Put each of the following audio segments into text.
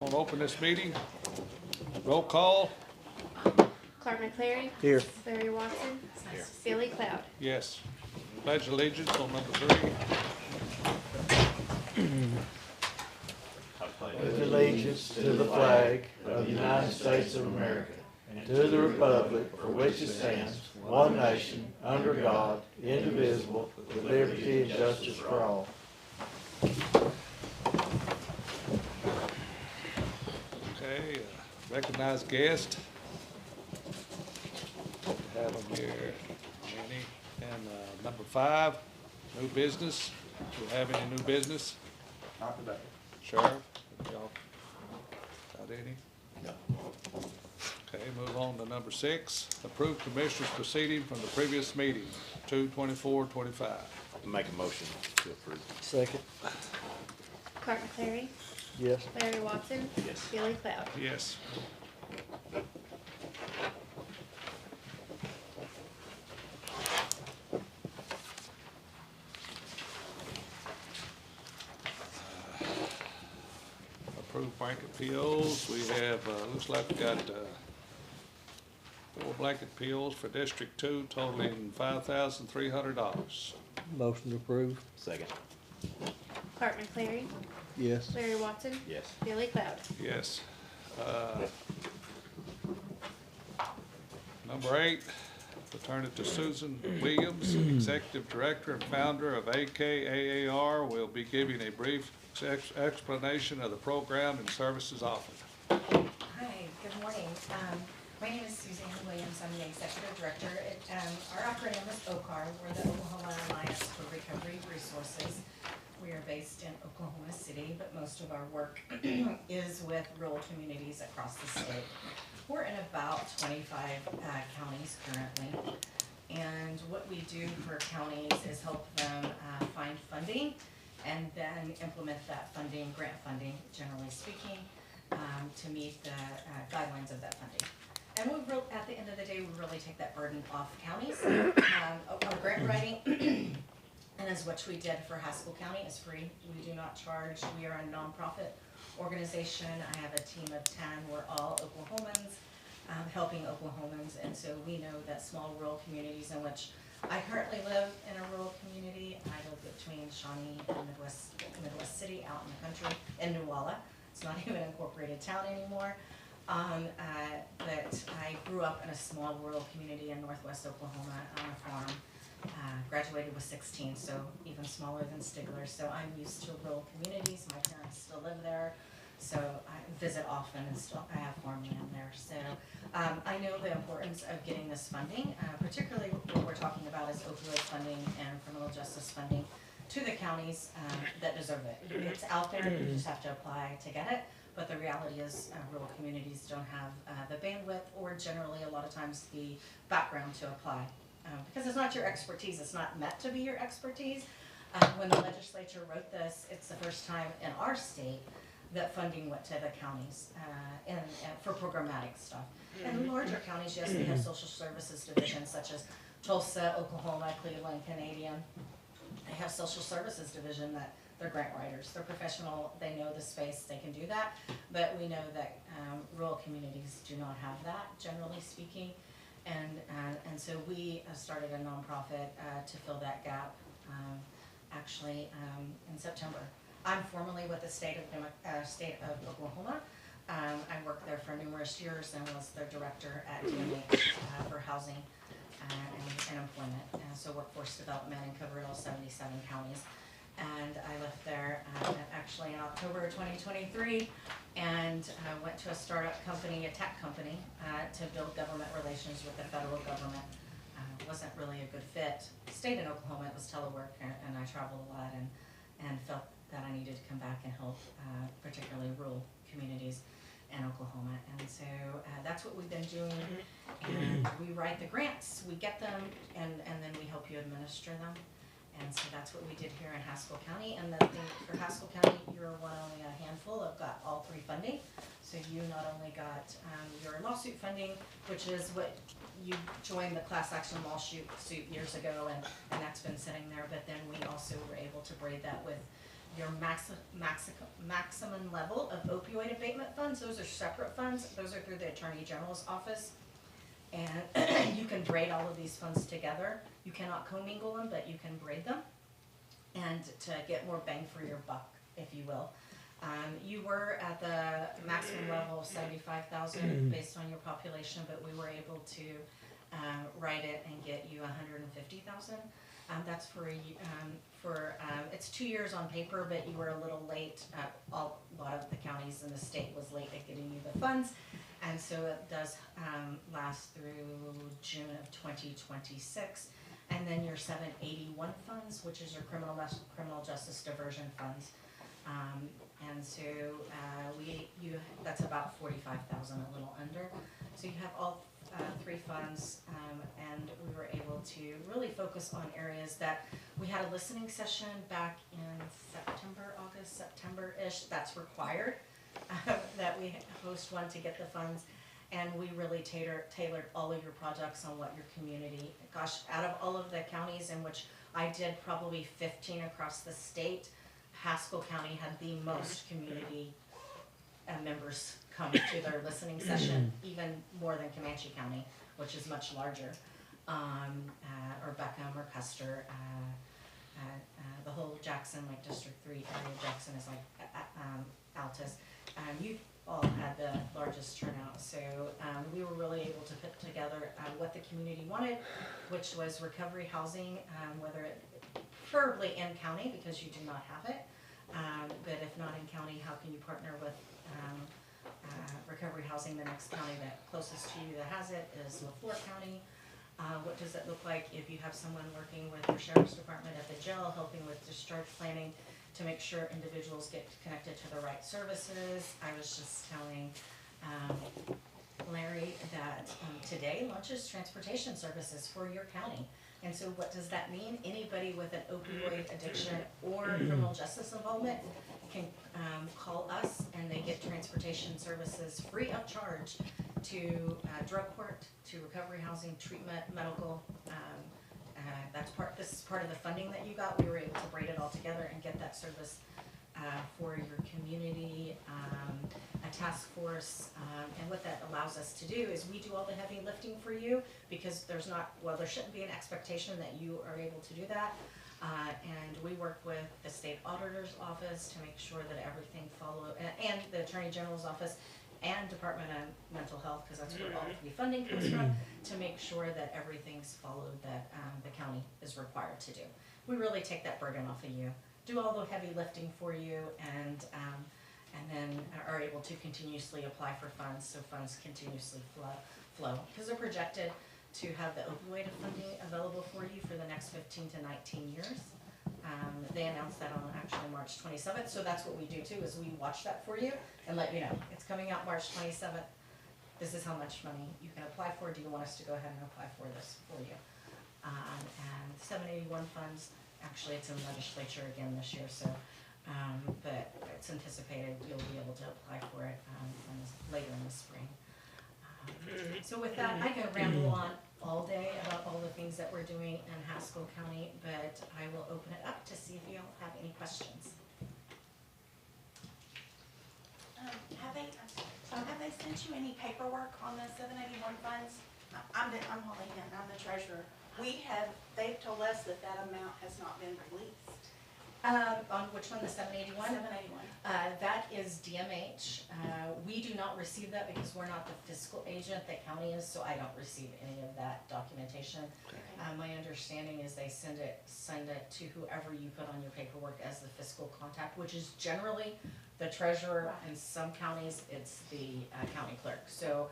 I'll open this meeting. Roll call. Clark McCleary. Here. Larry Watson. Here. Billy Cloud. Yes. Pledge allegiance on number 3. With allegiance to the flag of the United States of America and to the republic for which it stands, one nation, under God, indivisible, with liberty and justice for all. Okay, recognized guest. Have them here, Jenny. And number 5, new business. Do you have any new business? Not today. Sheriff, y'all got any? No. Okay, move on to number 6. Approve commissioners proceeding from the previous meeting, 2/24/25. Make a motion to approve. Second. Clark McCleary. Yes. Larry Watson. Yes. Billy Cloud. Yes. Approved blanket POs. We have, looks like we got 4 blanket POs for District 2 totaling $5,300. Motion to approve. Second. Clark McCleary. Yes. Larry Watson. Yes. Billy Cloud. Yes. Number 8, return it to Susan Williams, Executive Director and Founder of AKAAR, will be giving a brief explanation of the program and services offered. Hi, good morning. My name is Suzanne Williams. I'm the Executive Director. Our acronym is OCAR. We're the Oklahoma Alliance for Recovery Resources. We are based in Oklahoma City, but most of our work is with rural communities across the state. We're in about 25 counties currently, and what we do for counties is help them find funding and then implement that funding, grant funding, generally speaking, to meet the guidelines of that funding. And at the end of the day, we really take that burden off counties. Our grant writing, and as what we did for Haskell County, is free. We do not charge. We are a nonprofit organization. I have a team of 10. We're all Oklahomans, helping Oklahomans, and so we know that small rural communities in which I currently live in a rural community. I live between Shawnee and Midwest City, out in the country, in Newalla. It's not even an incorporated town anymore. But I grew up in a small rural community in northwest Oklahoma on a farm. Graduated with 16, so even smaller than Stigler. So I'm used to rural communities. My parents still live there, so I visit often, and I have farmland there. So I know the importance of getting this funding, particularly what we're talking about is opioid funding and criminal justice funding to the counties that deserve it. It's out there, you just have to apply to get it. But the reality is rural communities don't have the bandwidth or generally a lot of times the background to apply. Because it's not your expertise, it's not meant to be your expertise. When the legislature wrote this, it's the first time in our state that funding went to the counties and for programmatic stuff. And larger counties, yes, they have social services divisions such as Tulsa, Oklahoma, Cleveland, Canadian. They have social services division that they're grant writers. They're professional, they know the space, they can do that. But we know that rural communities do not have that, generally speaking. And so we started a nonprofit to fill that gap actually in September. I'm formerly with the state of Oklahoma. I worked there for numerous years and was their director at DMH for housing and employment. So workforce development and covered all 77 counties. And I left there actually in October 2023 and went to a startup company, a tech company, to build government relations with the federal government. Wasn't really a good fit. Stayed in Oklahoma, it was telework, and I traveled a lot and felt that I needed to come back and help particularly rural communities in Oklahoma. And so that's what we've been doing. And we write the grants, we get them, and then we help you administer them. And so that's what we did here in Haskell County. And the thing for Haskell County, you're one only a handful of got all 3 funding. So you not only got your lawsuit funding, which is what you joined the class action lawsuit years ago, and that's been sitting there. But then we also were able to braid that with your maximum level of opioid abatement funds. Those are separate funds. Those are through the Attorney General's office. And you can braid all of these funds together. You cannot commingle them, but you can braid them. And to get more bang for your buck, if you will. You were at the maximum level of 75,000 based on your population, but we were able to write it and get you 150,000. That's for it's 2 years on paper, but you were a little late. A lot of the counties in the state was late at getting you the funds, and so it does last through June of 2026. And then your 781 funds, which is your criminal justice diversion funds. And so that's about 45,000, a little under. So you have all three funds, and we were able to really focus on areas that we had a listening session back in September-ish. That's required that we host one to get the funds. And we really tailored all of your projects on what your community, gosh, out of all of the counties in which I did probably 15 across the state, Haskell County had the most community members come to their listening session, even more than Comanche County, which is much larger, or Beckham or Custer, the whole Jackson, like District 3 area, Jackson is like Altus. You all had the largest turnout, so we were really able to put together what the community wanted, which was recovery housing, whether it preferably in county because you do not have it, but if not in county, how can you partner with recovery housing? The next county that closest to you that has it is LaFleur County. What does it look like if you have someone working with your sheriff's department at the jail, helping with discharge planning to make sure individuals get connected to the right services? I was just telling Larry that today launches transportation services for your county. And so what does that mean? Anybody with an opioid addiction or criminal justice involvement can call us, and they get transportation services free of charge to drug court, to recovery housing, treatment, medical. This is part of the funding that you got. We were able to braid it all together and get that service for your community, a task force, and what that allows us to do is we do all the heavy lifting for you, because there shouldn't be an expectation that you are able to do that. And we work with the state auditor's office to make sure that everything and the Attorney General's office and Department of Mental Health, because that's where all the funding comes from, to make sure that everything's followed that the county is required to do. We really take that burden off of you, do all the heavy lifting for you, and then are able to continuously apply for funds, so funds continuously flow. Because they're projected to have the opioid funding available for you for the next 15 to 19 years. They announced that on actually March 27th, so that's what we do too, is we watch that for you and let you know. It's coming out March 27th. This is how much money you can apply for. Do you want us to go ahead and apply for this for you? And 781 funds, actually it's in the legislature again this year, so but it's anticipated you'll be able to apply for it later in the spring. So with that, I can ramble on all day about all the things that we're doing in Haskell County, but I will open it up to see if you all have any questions. Have they sent you any paperwork on the 781 funds? I'm Holly Hinton, I'm the treasurer. They've told us that amount has not been released. On which one, the 781? 781. That is DMH. We do not receive that because we're not the fiscal agent, the county is, so I don't receive any of that documentation. My understanding is they send it to whoever you put on your paperwork as the fiscal contact, which is generally the treasurer. Right. In some counties, it's the county clerk. So,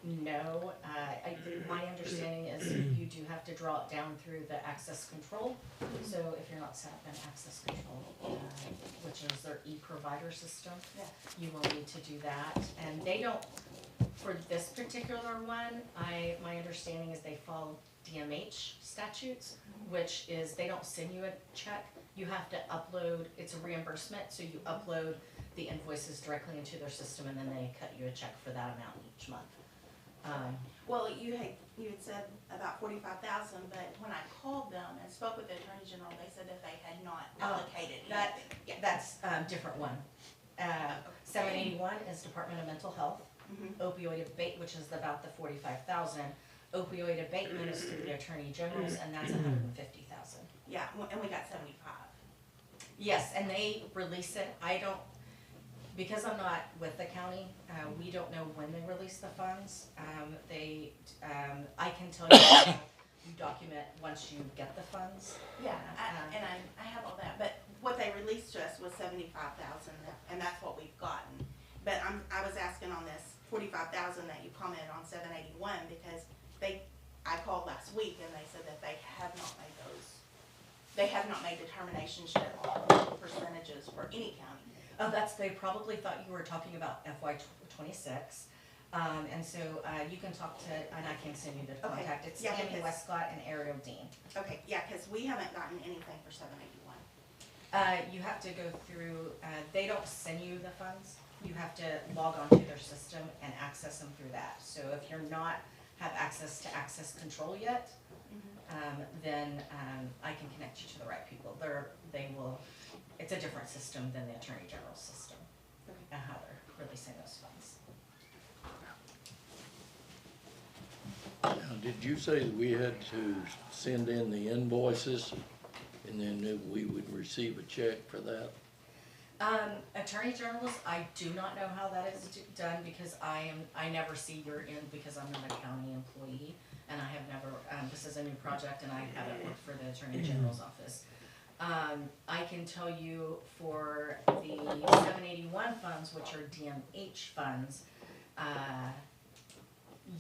no, my understanding is you do have to draw it down through the access control. So if you're not set up in access control, which is their e-provider system, Yeah. you will need to do that. And they don't, for this particular one, my understanding is they follow DMH statutes, which is they don't send you a check. You have to upload, it's a reimbursement, so you upload the invoices directly into their system, and then they cut you a check for that amount each month. Well, you had said about 45,000, but when I called them and spoke with the Attorney General, they said that they had not allocated That, anything. that's a different one. 781 is Department of Mental Health. Mhm. Opioid abate, which is about the 45,000. Opioid abatement is through the Attorney General's, and that's 150,000. Yeah, and we got 75. Yes, and they release it. I don't, because I'm not with the county, we don't know when they release the funds. I can tell you, you document once you get the funds. Yeah, I have all that, but what they released to us was 75,000, and that's what we've gotten. But I was asking on this 45,000 that you commented on 781, because I called last week and they said that they have not made determinations yet on percentages for any county. Oh, they probably thought you were talking about FY '26. And so, you can talk to, and I can send you the Okay. contact. It's Yeah, Tammy because- Westcott and Ariel Dean. Okay, yeah, because we haven't gotten anything for 781. You have to go through, they don't send you the funds. You have to log onto their system and access them through that. So if you're not, have access to access control yet, then I can connect you to the right people. It's a different system than the Attorney General's system, Okay. and how they're releasing those funds. Now, did you say that we had to send in the invoices and then that we would receive a check for that? Attorney General's, I do not know how that is done because I never see your end because I'm not a county employee and I have never, this is a new project and I haven't worked for the Attorney General's office. I can tell you for the 781 funds, which are DMH funds,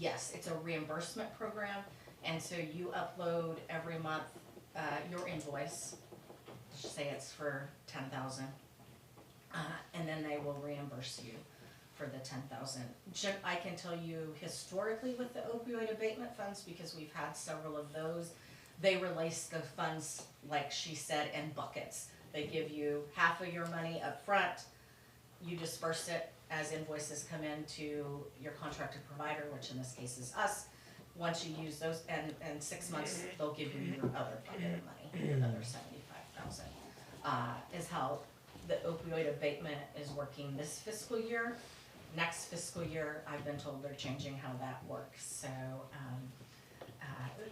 yes, it's a reimbursement program, and so you upload every month, your invoice, say it's for 10,000, and then they will reimburse you for the 10,000. I can tell you historically with the opioid abatement funds, because we've had several of those, they release the funds, like she said, in buckets. They give you half of your money up front, you disperse it as invoices come in to your contracted provider, which in this case is us. Once you use those, and 6 months, they'll give you your other bucket of money, your other 75,000. Is how the opioid abatement is working this fiscal year. Next fiscal year, I've been told they're changing how that works, so,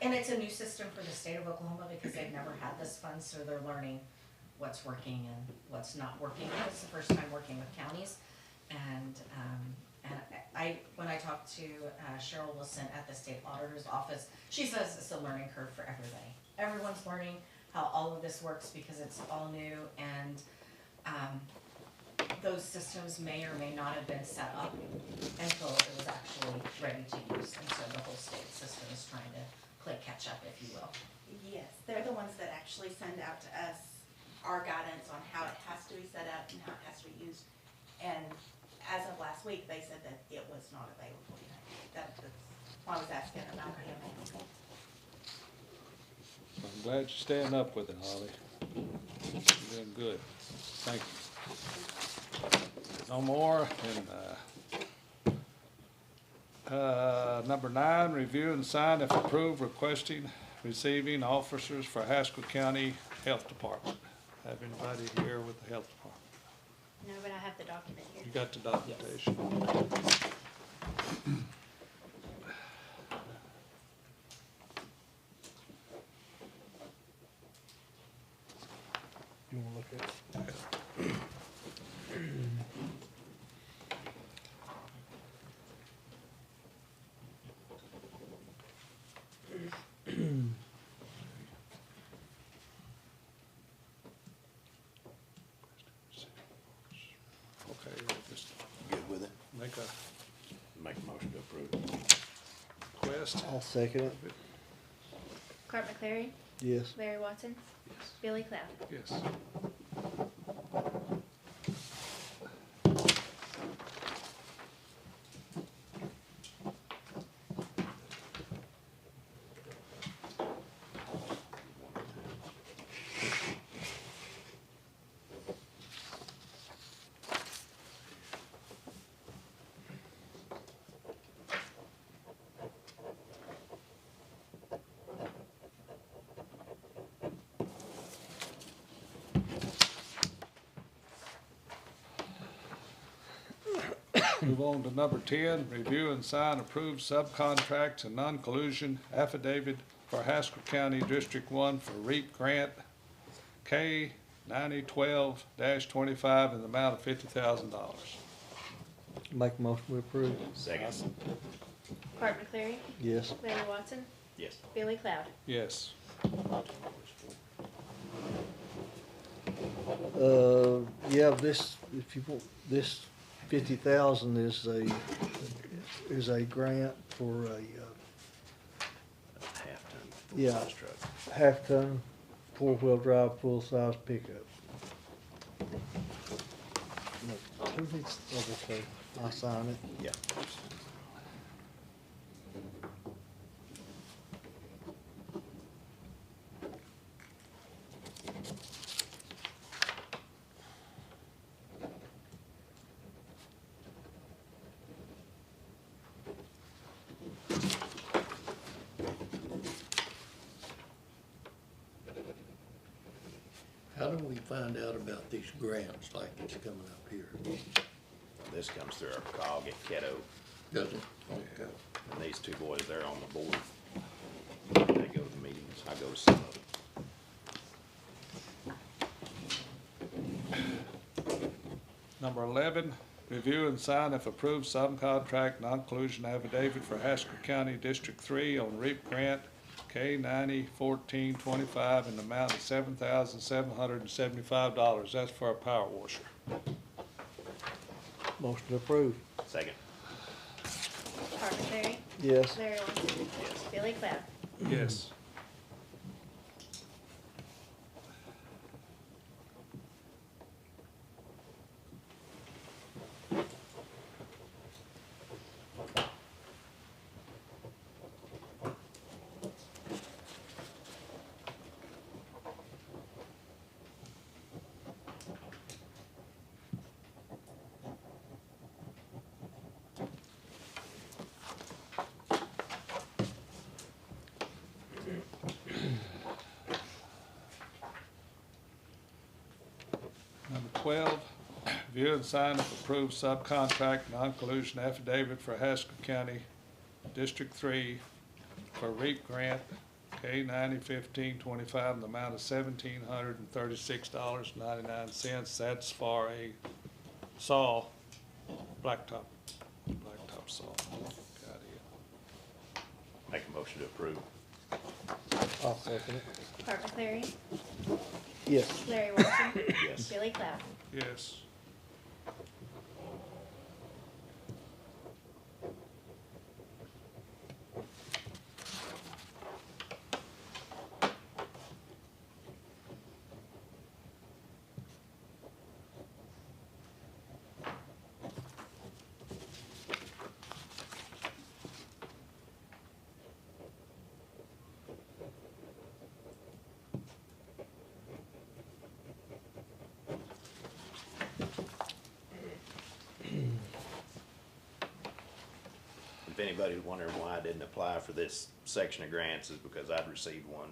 and it's a new system for the state of Oklahoma because they've never had this fund, so they're learning what's working and what's not working. It's the first time working with counties, and when I talked to Cheryl Wilson at the state auditor's office, she says it's a learning curve for everybody. Everyone's learning how all of this works because it's all new, and those systems may or may not have been set up until it was actually ready to use, and so the whole state system is trying to play catch up, if you will. Yes, they're the ones that actually send out to us our guidance on how it has to be set up and how it has to be used. And as of last week, they said that it was not available yet. That's why I was asking about the amount. I'm glad you're staying up with it, Holly. You're doing good. Thank you. No more, and, number 9, review and sign if approved receiving officers for Haskell County Health Department. Have anybody here with the Health Department? No, but I have the document here. You got the documentation? You wanna look at it? Okay, just Good with it? make a Make a motion to approve. request. I'll second it. Clark McClary, Yes. Larry Watson, Billy Cloud. Yes. Move on to number 10, review and sign approved subcontracts and non-collusion affidavit for Haskell County District 1 for REAP grant K 9012-25 in the amount of $50,000. Make a motion we approve. Second. Clark McCleary, Yes. Larry Watson, Yes. Billy Cloud. Yes. Yeah, this, if you want, this 50,000 is a grant for a, Half-ton. Yeah. full-size truck. half-ton, four-wheel drive, full-size pickup. Who needs, okay, I sign it. Yeah. How do we find out about these grants like it's coming up here? This comes through our cog at Caddo, Does it? Okay. and these two boys, they're on the board. They go to the meetings, I go to some of them. Number 11, review and sign if approved subcontract non-collusion affidavit for Haskell County District 3 on REAP grant K 901425 in the amount of $7,775. That's for a power washer. Motion to approve. Second. Clark McCleary, Yes. Larry Watson, Yes. Billy Cloud. Yes. Number 12, view and sign if approved subcontract non-collusion affidavit for Haskell County District 3 for REAP grant K 901525 in the amount of $1,736.99. That's for a saw, blacktop saw. Got it. Make a motion to approve. I'll second it. Clark McCleary, Yes. Larry Watson, Yes. Billy Cloud. Yes. If anybody's wondering why I didn't apply for this section of grants, is because I'd received one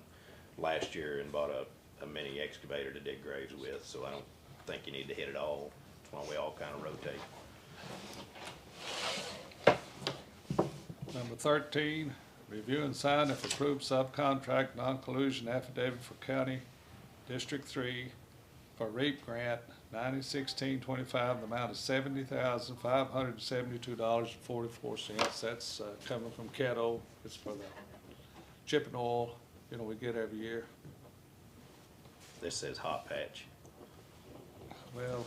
last year and bought a mini excavator to dig graves with, so I don't think you need to hit it all. That's why we all kind of rotate. Number 13, review and sign if approved subcontract non-collusion affidavit for County District 3 for REAP grant 901625, the amount of $70,572.44. That's coming from Caddo. It's for the chipping oil, we get every year. This says hot patch. Well,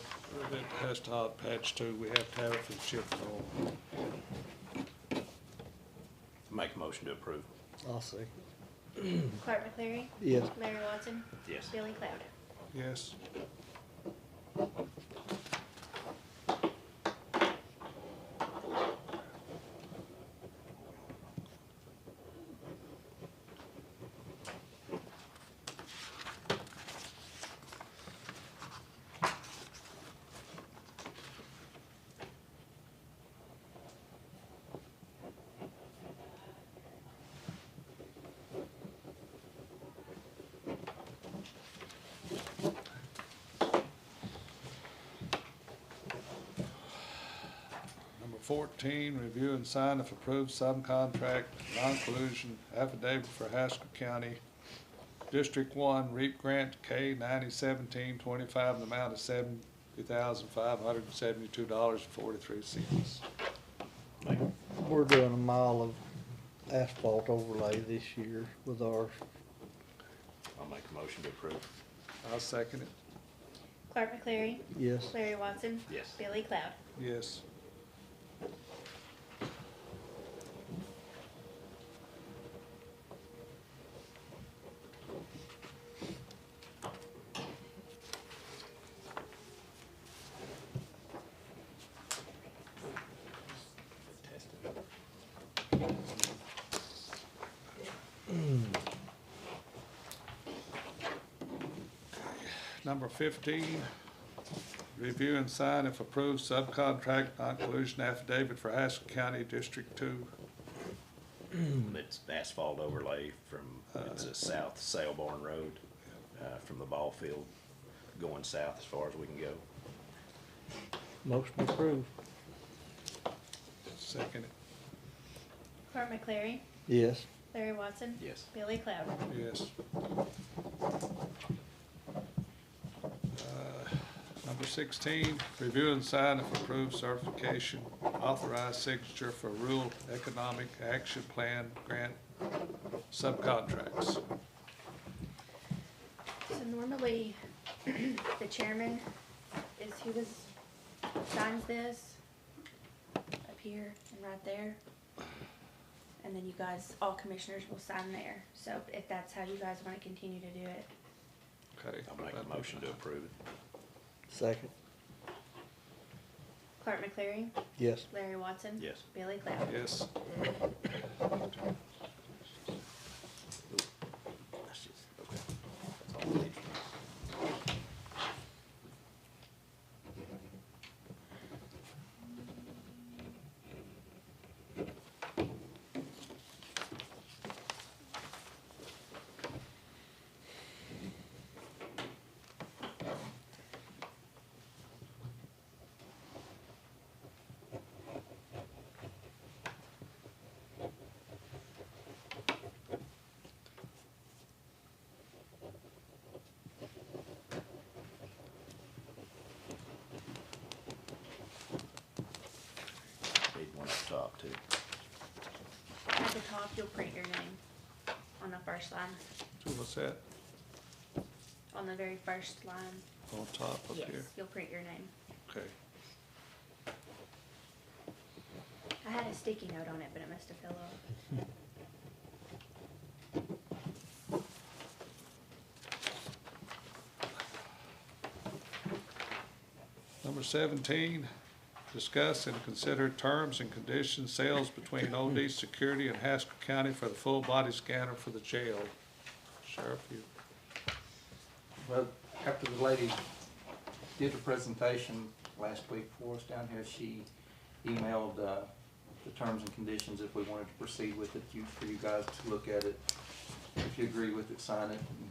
it has to hot patch too. We have to have it for the chipping oil. Make a motion to approve. I'll second. Clark McCleary, Yes. Larry Watson, Yes. Billy Cloud. Yes. 14, review and sign if approved subcontract non-collusion affidavit for Haskell County District 1 REAP Grant K 901725 in the amount of $70,572.43. We're doing a mile of asphalt overlay this year with ours. I'll make a motion to approve. I'll second it. Clark McCleary. Yes. Larry Watson. Yes. Billy Cloud. Yes. Number 15, review and sign if approved subcontract non-collusion affidavit for Haskell County District 2. It's asphalt overlay from, it's a south Sailborn Road, from the ball field going south as far as we can go. Motion approved. Second it. Clark McCleary. Yes. Larry Watson. Yes. Billy Cloud. Yes. Number 16, review and sign if approved certification, authorized signature for Rural Economic Action Plan Grant subcontracts. So normally, the chairman is who signs this up here and right there. And then you guys, all commissioners will sign there. So if that's how you guys want to continue to do it. Okay. I'll make a motion to approve it. Second. Clark McCleary. Yes. Larry Watson. Yes. Billy Cloud. Yes. That's just, okay. That's all we need. Need one up top too. At the top, you'll print your name on the first line, So what's that? on the very first line. On top up Yes, here? you'll print your name. Okay. I had a sticky note on it, but it must have fell off. Number 17, discuss and consider terms and conditions sales between OD Security and Haskell County for the full body scanner for the jail. Sheriff, you, Well, after the lady did her presentation last week for us down here, she emailed the terms and conditions if we wanted to proceed with it, for you guys to look at it. If you agree with it, sign it, and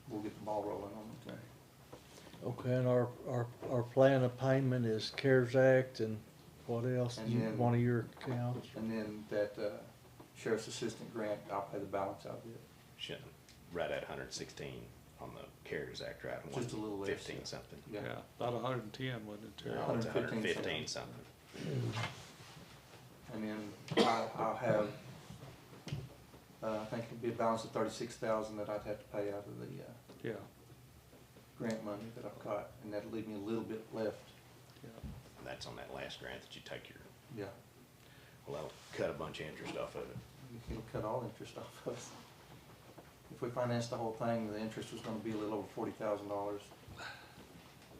we'll get the ball rolling on it there. Okay, and our plan of payment is CARES Act and what else? And then- One of your accounts? And then that sheriff's assistant grant, I'll pay the balance out of it. Shouldn't, right at 116 on the CARES Act, right? Just a little less, 15 yeah. something. yeah, about 110, wasn't it, Terry? No, it's 115 115 something. And then I'll have, I think it'll be a balance of 36,000 that I'd have to pay out of the Yeah, grant money that I've got, and that'll leave me a little bit left. yeah. And that's on that last grant that you take your, Yeah, well, that'll cut a bunch of interest off of it. it'll cut all interest off of us. If we financed the whole thing, the interest was gonna be a little over $40,000.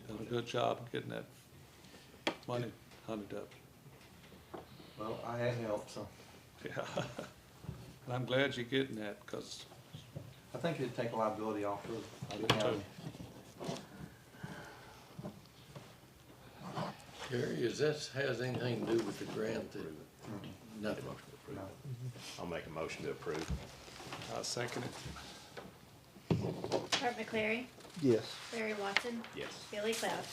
Done a good job of getting that money hunted up. Well, I had help, so Yeah. And I'm glad you're getting that, because I think it'd take liability off of I the do too. county. Terry, is this, has anything to do with the grant that, nothing? No. I'll make a motion to approve. I second it. Clark McCleary. Yes. Larry Watson. Yes. Billy Cloud.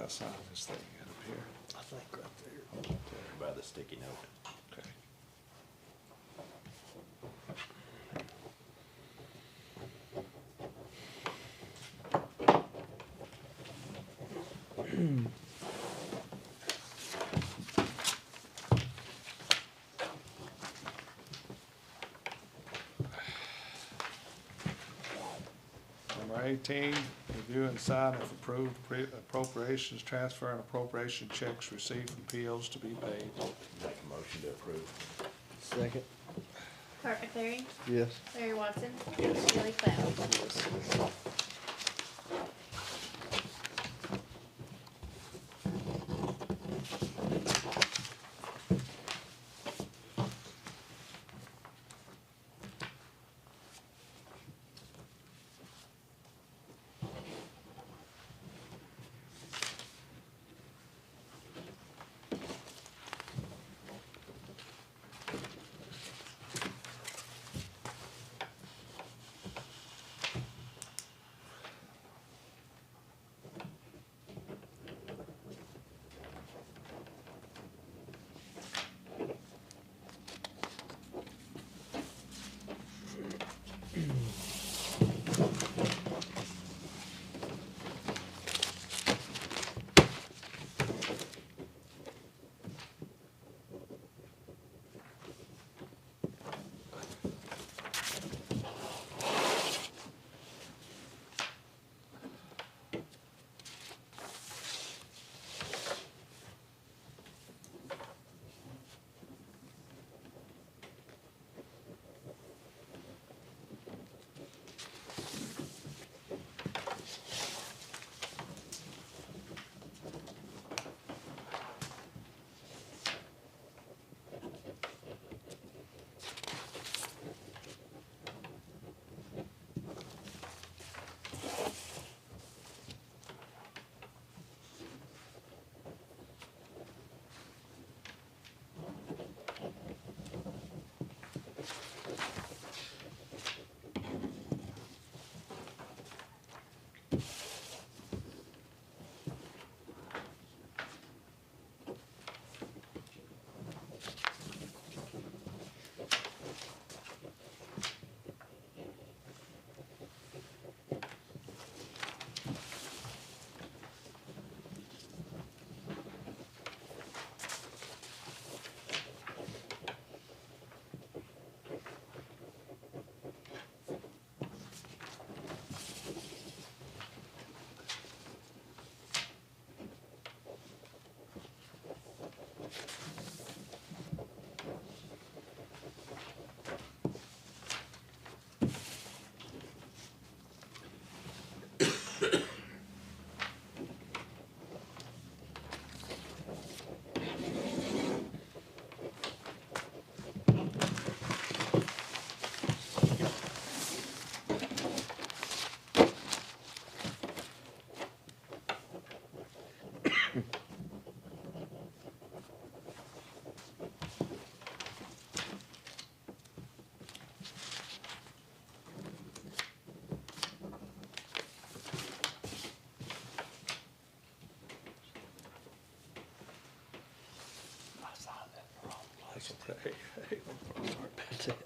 I sign this thing up here? I think right there. By the sticky note. Okay. Number 18, review and sign if approved appropriations, transfer and appropriation checks received from POs to be paid. Make a motion to approve. Second. Art McCleary, Yes. Larry Watson, Billy Cloud. That's okay. That's it.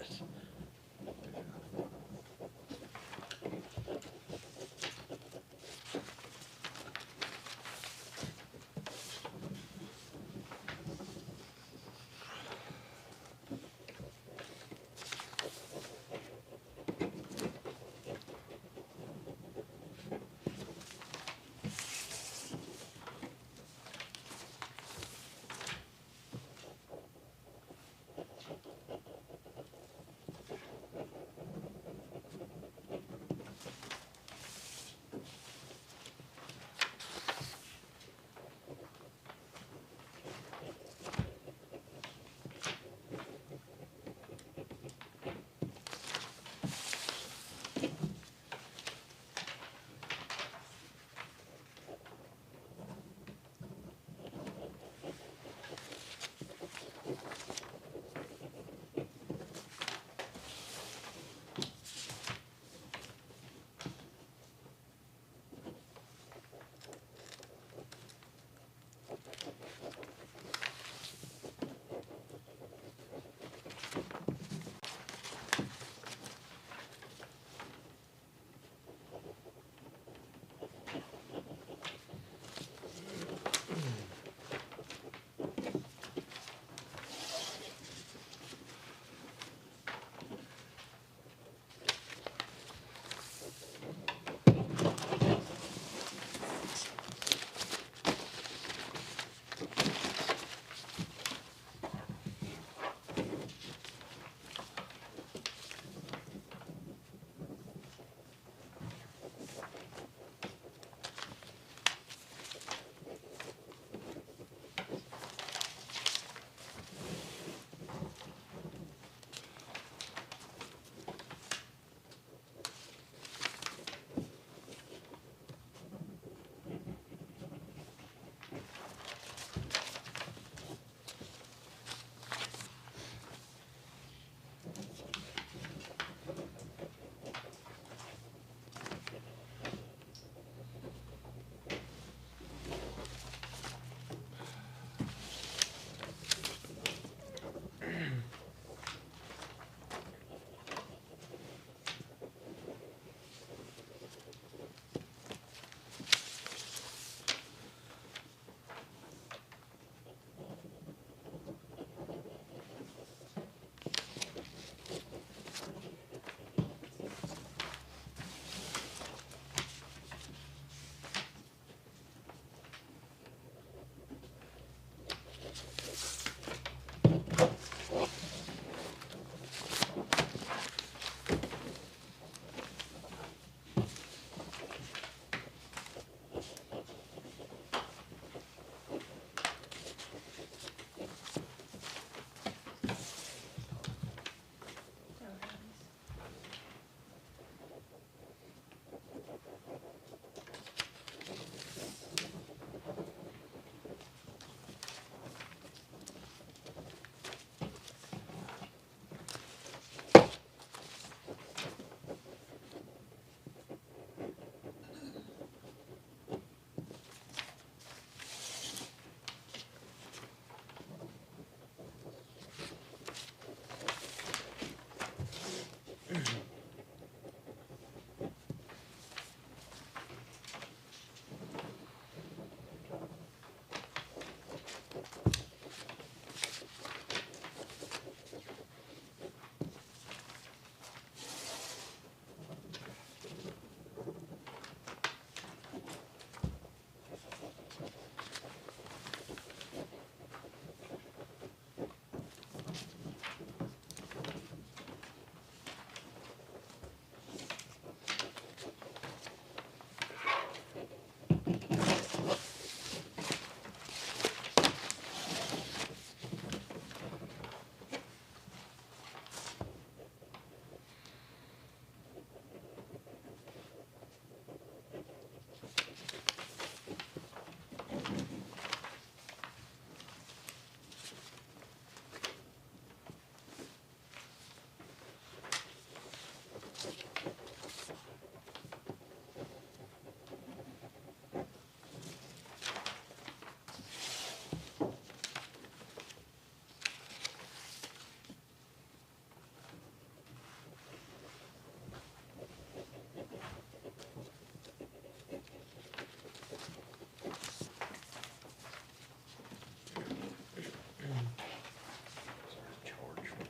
Charge for it.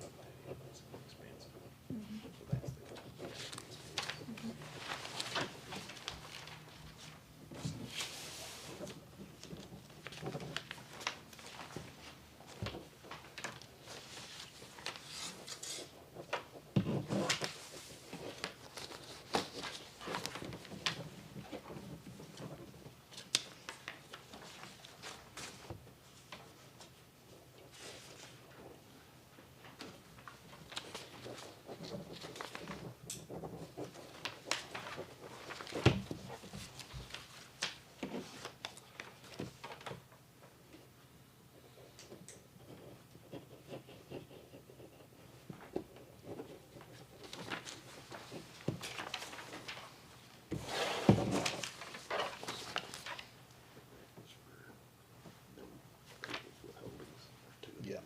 Okay, it's expensive. So that's the. Yeah.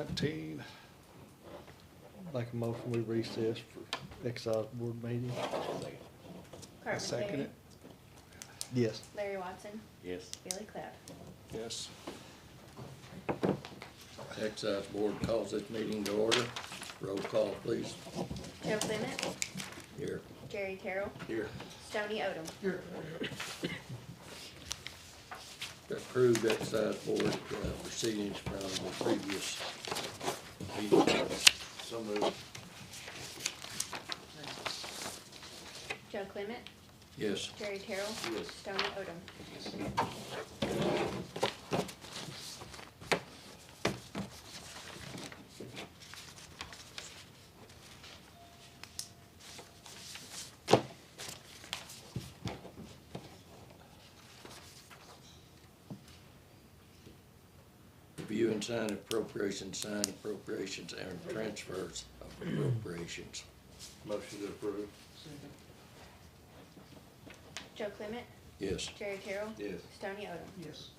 19. Make a motion, we recess for excise board meeting. I Carter second McCleary, it. Yes. Larry Watson, Yes. Billy Clapp. Yes. Excise Board calls this meeting to order. Roll call, please. Joe Clement, Here. Jerry Carroll, Here. Stoney Odom. Here. Approved excise board proceedings from the previous meeting. So moved. Joe Clement, Yes. Jerry Carroll, Yes. Stoney Odom. Review and sign appropriations and transfers of appropriations. Motion to approve. Joe Clement, Yes. Jerry Carroll, Yes. Stoney Odom. Yes.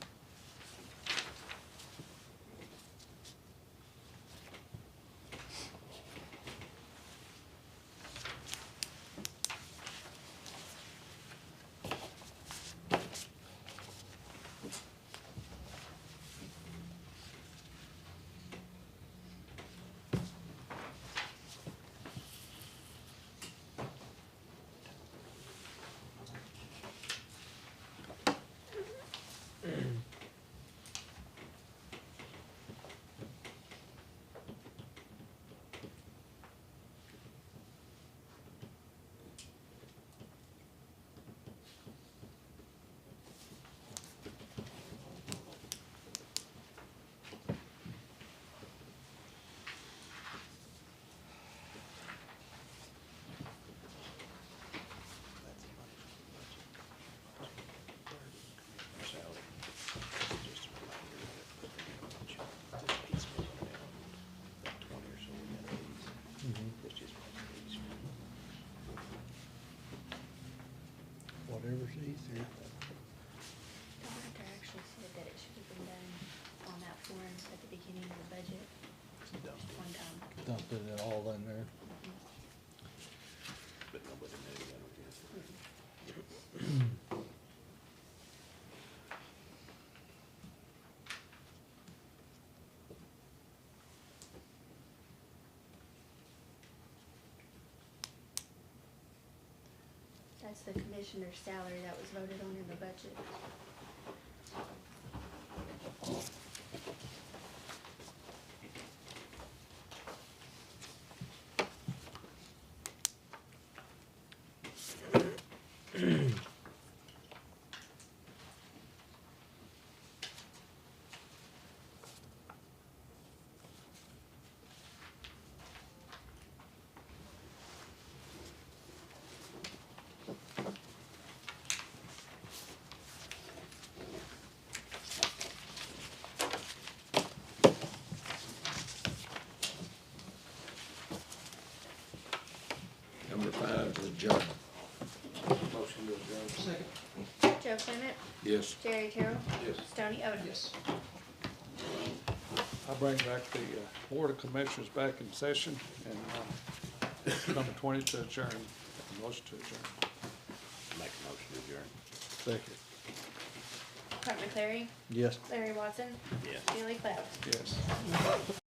Whatever's easier. The auditor actually said that it should have been done on that form at the beginning of the budget, just one time. Dumped it all in there. But nobody knew, I don't guess. That's the commissioner's salary that was voted on in the budget. Number 5 is adjourned. Motion to adjourn. Second. Joe Clement, Yes. Jerry Carroll, Yes. Stoney Odom. Yes. I bring back the Board of Commissioners back in session and number 20 to adjourn. Motion to adjourn. Make a motion to adjourn. Second. Carter McCleary, Yes. Larry Watson, Yes. Billy Clapp. Yes.